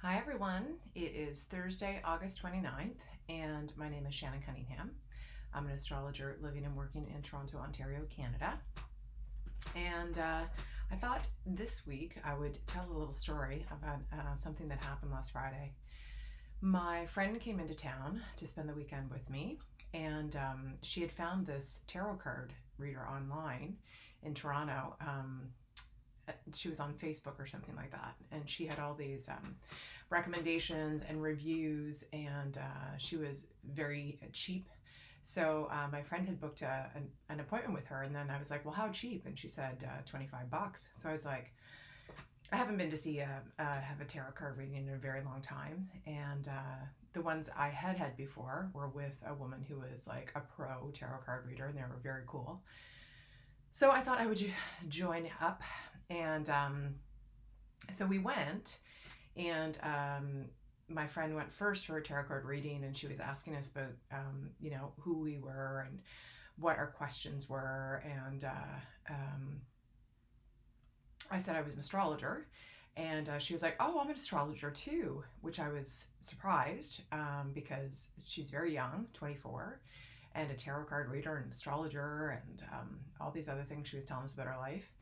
Hi everyone, it is Thursday, August 29th, and my name is Shannon Cunningham. I'm an astrologer living and working in Toronto, Ontario, Canada. And I thought this week I would tell a little story about something that happened last Friday. My friend came into town to spend the weekend with me, and she had found this tarot card reader online in Toronto. She was on Facebook or something like that, and she had all these recommendations and reviews, and she was very cheap. So my friend had booked an appointment with her, and then I was like, well, how cheap? And she said $25. So I was like, I haven't been to see have a tarot card reading in a very long time, and the ones I had before were with a woman who was like a pro tarot card reader, and they were very cool. So I thought I would join up, and so we went, and my friend went first for a tarot card reading, and she was asking us about, who we were and what our questions were, and I said I was an astrologer, and she was like, "Oh, I'm an astrologer too," which I was surprised because she's very young, 24, and a tarot card reader and astrologer and all these other things she was telling us about her life.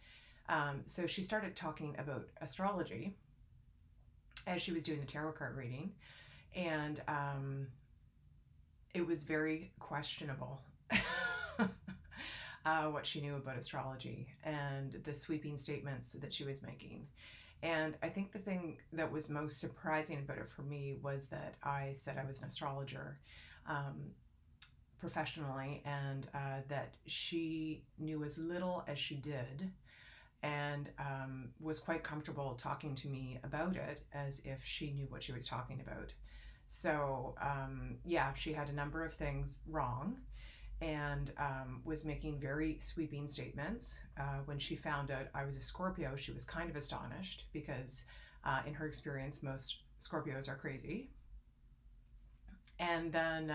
So she started talking about astrology as she was doing the tarot card reading, and it was very questionable what she knew about astrology and the sweeping statements that she was making. And I think the thing that was most surprising about it for me was that I said I was an astrologer professionally, and that she knew as little as she did, and was quite comfortable talking to me about it as if she knew what she was talking about. So yeah, she had a number of things wrong, and was making very sweeping statements. When she found out I was a Scorpio, she was kind of astonished because in her experience, most Scorpios are crazy. And then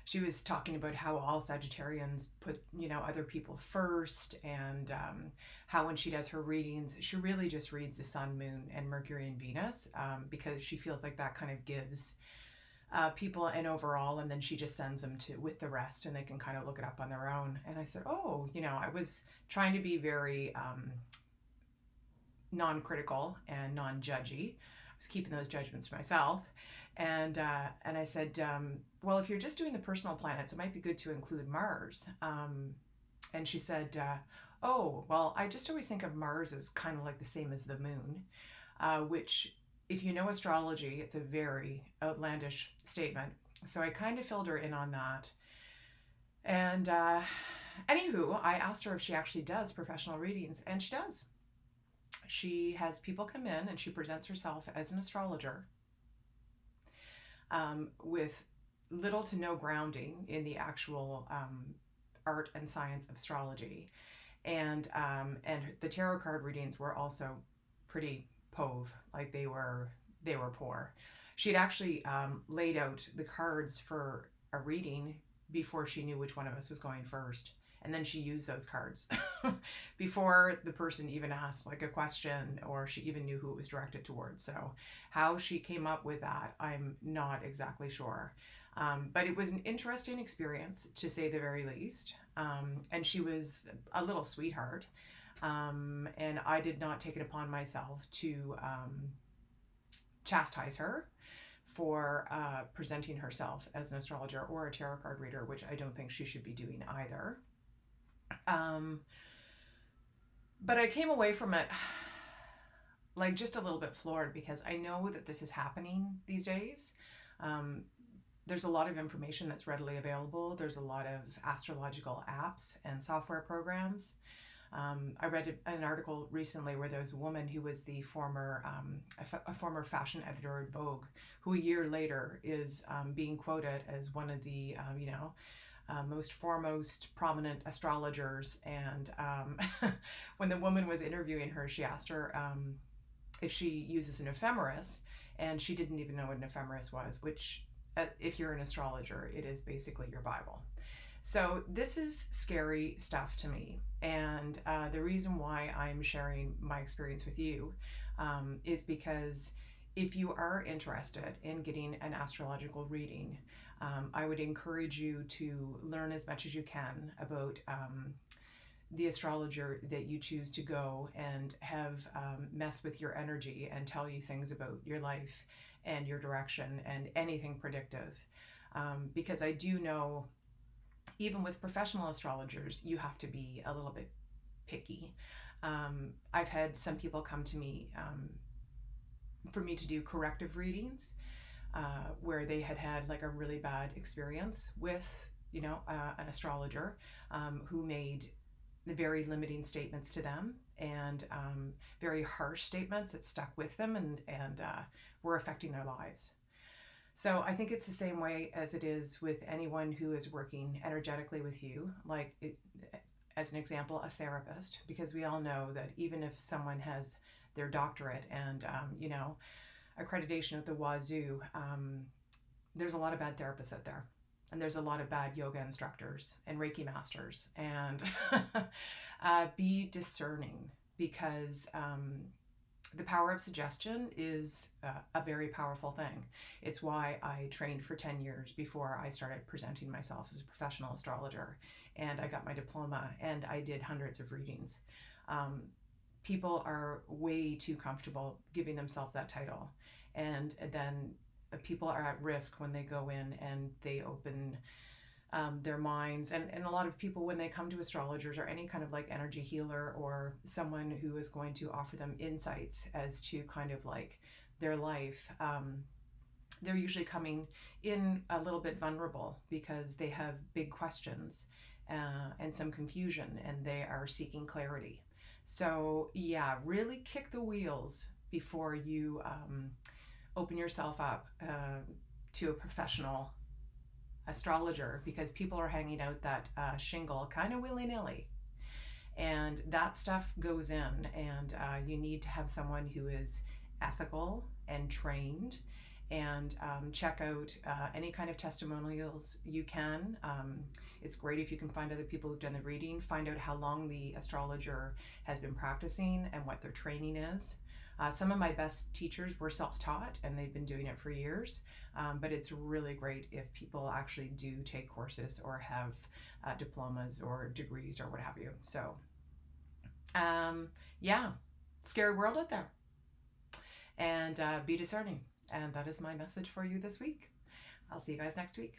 she was talking about how all Sagittarians put, other people first, and how when she does her readings, she really just reads the sun, moon, and Mercury and Venus, because she feels like that kind of gives people an overall, and then she just sends them to with the rest, and they can kind of look it up on their own. And I said, oh, I was trying to be very non-critical and non-judgy. I was keeping those judgments to myself. And I said, well, if you're just doing the personal planets, it might be good to include Mars. And she said, oh, well, I just always think of Mars as kind of like the same as the moon, which, if you know astrology, it's a very outlandish statement. So I kind of filled her in on that. And anywho, I asked her if she actually does professional readings, and she does. She has people come in, and she presents herself as an astrologer with little to no grounding in the actual art and science of astrology. And the tarot card readings were also pretty pove, like they were poor. She had actually laid out the cards for a reading before she knew which one of us was going first, and then she used those cards before the person even asked like a question, or she even knew who it was directed towards. So how she came up with that, I'm not exactly sure. But it was an interesting experience, to say the very least. And she was a little sweetheart. And I did not take it upon myself to chastise her for presenting herself as an astrologer or a tarot card reader, which I don't think she should be doing either. But I came away from it like just a little bit floored, because I know that this is happening these days. There's a lot of information that's readily available. There's a lot of astrological apps and software programs. I read an article recently where there was a woman who was the former fashion editor at Vogue, who a year later is being quoted as one of the most foremost prominent astrologers. And when the woman was interviewing her, she asked her if she uses an ephemeris, and she didn't even know what an ephemeris was, which, if you're an astrologer, it is basically your Bible. So this is scary stuff to me, and the reason why I'm sharing my experience with you is because if you are interested in getting an astrological reading, I would encourage you to learn as much as you can about the astrologer that you choose to go and have mess with your energy and tell you things about your life and your direction and anything predictive. Because I do know, even with professional astrologers, you have to be a little bit picky. I've had some people come to me for me to do corrective readings where they had like a really bad experience with, an astrologer who made very limiting statements to them and very harsh statements that stuck with them and were affecting their lives. So I think it's the same way as it is with anyone who is working energetically with you, like as an example, a therapist, because we all know that even if someone has their doctorate and, accreditation at the wazoo, there's a lot of bad therapists out there. And there's a lot of bad yoga instructors and Reiki masters. And be discerning, because the power of suggestion is a very powerful thing. It's why I trained for 10 years before I started presenting myself as a professional astrologer. And I got my diploma and I did hundreds of readings. People are way too comfortable giving themselves that title. And then people are at risk when they go in and they open their minds. And a lot of people, when they come to astrologers or any kind of like energy healer or someone who is going to offer them insights as to kind of like their life, they're usually coming in a little bit vulnerable because they have big questions and some confusion, and they are seeking clarity. So yeah, really kick the wheels before you open yourself up to a professional astrologer, because people are hanging out that shingle kind of willy-nilly, and that stuff goes in, and you need to have someone who is ethical and trained, and check out any kind of testimonials you can. It's great if you can find other people who've done the reading, find out how long the astrologer has been practicing and what their training is. Some of my best teachers were self-taught and they've been doing it for years, but it's really great if people actually do take courses or have diplomas or degrees or what have you. So yeah, scary world out there, and be discerning. And that is my message for you this week. I'll see you guys next week.